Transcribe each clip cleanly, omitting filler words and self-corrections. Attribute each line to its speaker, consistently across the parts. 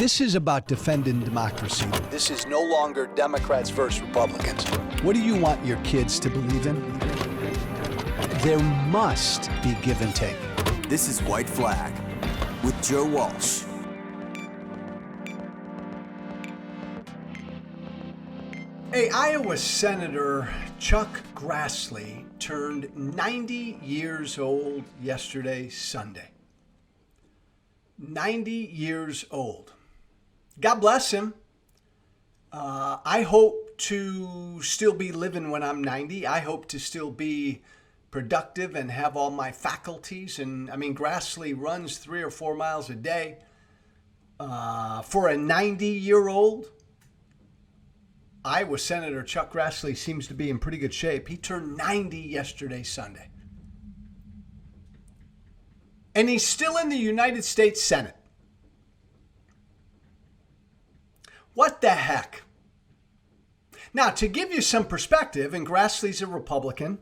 Speaker 1: This is about defending democracy. This is no longer Democrats versus Republicans. What do you want your kids to believe in? There must be give and take.
Speaker 2: This is White Flag with Joe Walsh.
Speaker 1: Hey, Iowa Senator Chuck Grassley turned 90 years old yesterday, Sunday. 90 years old. God bless him. I hope to still be living when I'm 90. I hope to still be productive and have all my faculties. And I mean, Grassley runs 3 or 4 miles a day. For a 90-year-old, Iowa Senator Chuck Grassley seems to be in pretty good shape. He turned 90 yesterday, Sunday. And he's still in the United States Senate. What the heck? Now, to give you some perspective, and Grassley's a Republican.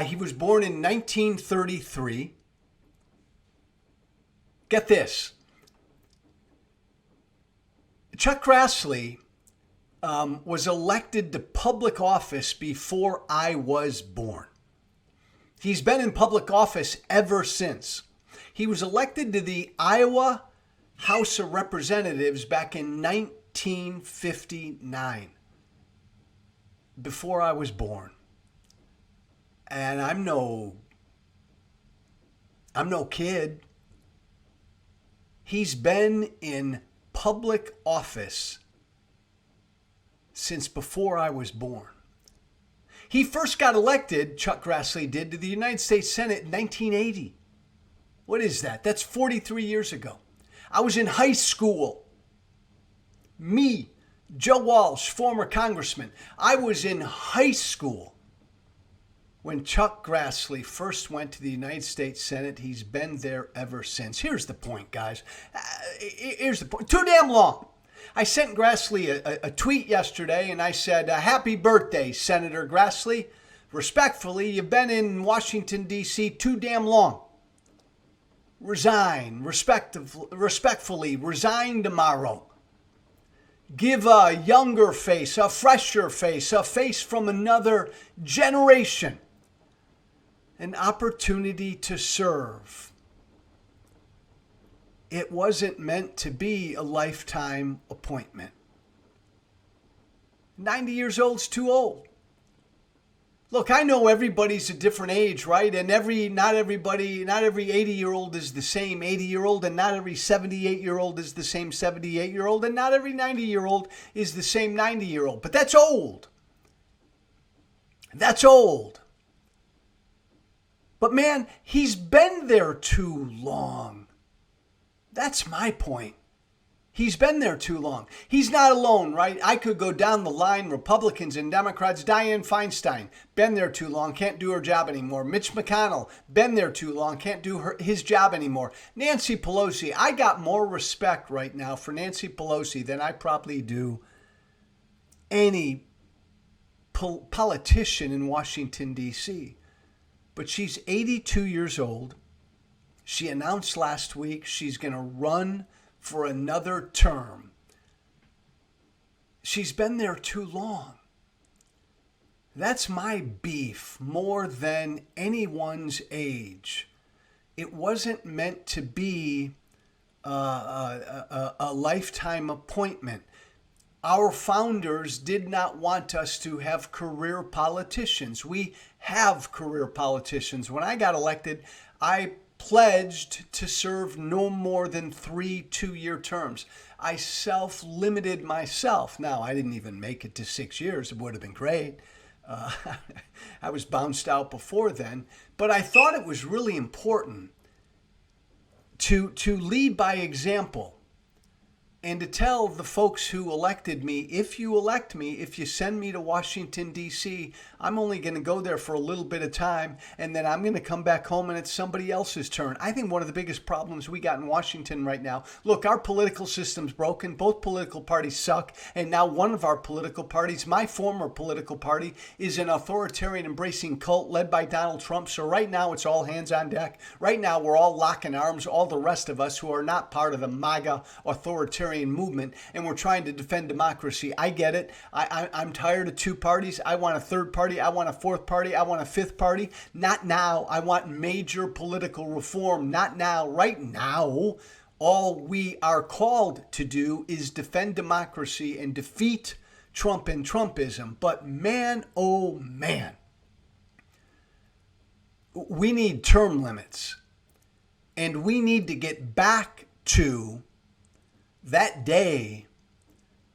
Speaker 1: He was born in 1933. Get this. Chuck Grassley was elected to public office before I was born. He's been in public office ever since. He was elected to the Iowa House of Representatives back in 1959, before I was born. And I'm no kid. He's been in public office since before I was born. He first got elected, Chuck Grassley did, to the United States Senate in 1980. What is that? That's 43 years ago. I was in high school. Me, Joe Walsh, former congressman. I was in high school when Chuck Grassley first went to the United States Senate. He's been there ever since. Here's the point, guys. Here's the point. Too damn long. I sent Grassley a tweet yesterday, and I said, happy birthday, Senator Grassley. Respectfully, you've been in Washington, D.C. too damn long. Resign. Respectfully, resign tomorrow. Give a younger face, a fresher face, a face from another generation an opportunity to serve. It wasn't meant to be a lifetime appointment. 90 years old's too old. Look, I know everybody's a different age, right? And not every 80-year-old is the same 80-year-old, and not every 78-year-old is the same 78-year-old, and not every 90-year-old is the same 90-year-old. But that's old. That's old. But man, he's been there too long. That's my point. He's been there too long. He's not alone, right? I could go down the line, Republicans and Democrats. Dianne Feinstein, been there too long, can't do her job anymore. Mitch McConnell, been there too long, can't do his job anymore. Nancy Pelosi, I got more respect right now for Nancy Pelosi than I probably do any politician in Washington, D.C. But she's 82 years old. She announced last week she's going to run for another term. She's been there too long. That's my beef more than anyone's age. It wasn't meant to be a lifetime appointment. Our founders did not want us to have career politicians. We have career politicians. When I got elected, I pledged to serve no more than 3 two-year terms. I self-limited myself. Now, I didn't even make it to 6 years. It would have been great. I was bounced out before then. But I thought it was really important to lead by example and to tell the folks who elected me, if you elect me, if you send me to Washington, D.C., I'm only going to go there for a little bit of time, and then I'm going to come back home and it's somebody else's turn. I think one of the biggest problems we got in Washington right now, look, our political system's broken. Both political parties suck, and now one of our political parties, my former political party, is an authoritarian embracing cult led by Donald Trump. So right now it's all hands on deck. Right now we're all locking arms, all the rest of us who are not part of the MAGA authoritarian libertarian movement and we're trying to defend democracy. I get it. I'm tired of two parties. I want a third party. I want a fourth party. I want a fifth party. Not now. I want major political reform. Not now. Right now, all we are called to do is defend democracy and defeat Trump and Trumpism. But man, oh man, we need term limits. And we need to get back to that day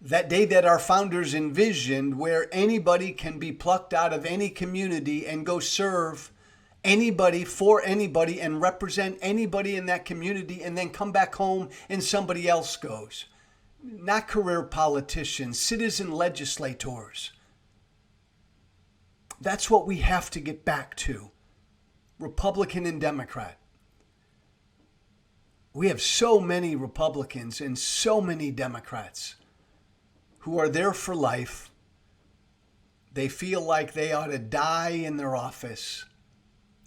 Speaker 1: that our founders envisioned, where anybody can be plucked out of any community and go serve anybody for anybody and represent anybody in that community and then come back home and somebody else goes. Not career politicians, citizen legislators. That's what we have to get back to. Republican and Democrat. We have so many Republicans and so many Democrats who are there for life. They feel like they ought to die in their office.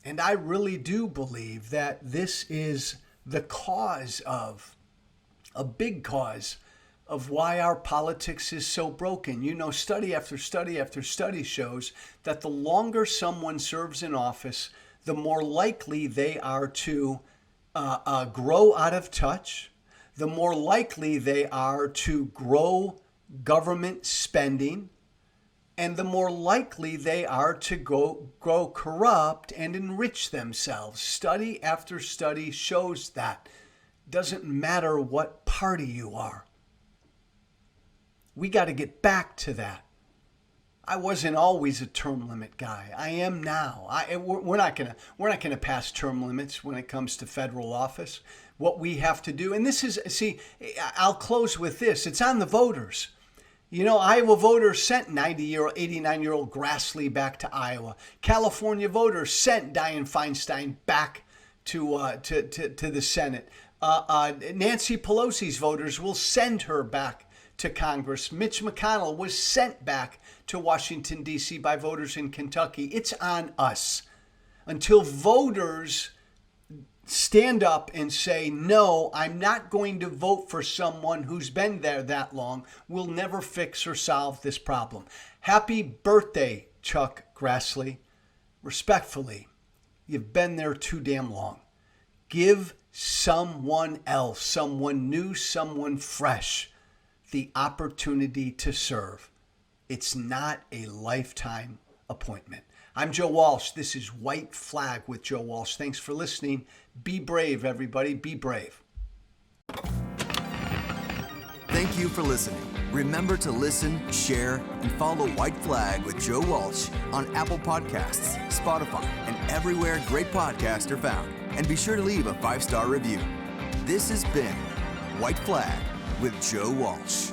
Speaker 1: And I really do believe that this is the cause of, a big cause of why our politics is so broken. You know, study after study after study shows that the longer someone serves in office, the more likely they are to grow out of touch, the more likely they are to grow government spending, and the more likely they are to grow corrupt and enrich themselves. Study after study shows that. Doesn't matter what party you are. We got to get back to that. I wasn't always a term limit guy. I am now. We're not gonna pass term limits when it comes to federal office. What we have to do, and this is, see, I'll close with this. It's on the voters. You know, Iowa voters sent 89-year-old Grassley back to Iowa. California voters sent Dianne Feinstein back to the Senate. Nancy Pelosi's voters will send her back to Congress. Mitch McConnell was sent back to Washington, D.C. by voters in Kentucky. It's on us. Until voters stand up and say, no, I'm not going to vote for someone who's been there that long, we'll never fix or solve this problem. Happy birthday, Chuck Grassley. Respectfully, you've been there too damn long. Give someone else, someone new, someone fresh, the opportunity to serve. It's not a lifetime appointment. I'm Joe Walsh. This is White Flag with Joe Walsh. Thanks for listening. Be brave, everybody. Be brave.
Speaker 2: Thank you for listening. Remember to listen, share, and follow White Flag with Joe Walsh on Apple Podcasts, Spotify, and everywhere great podcasts are found. And be sure to leave a 5-star review. This has been White Flag with Joe Walsh.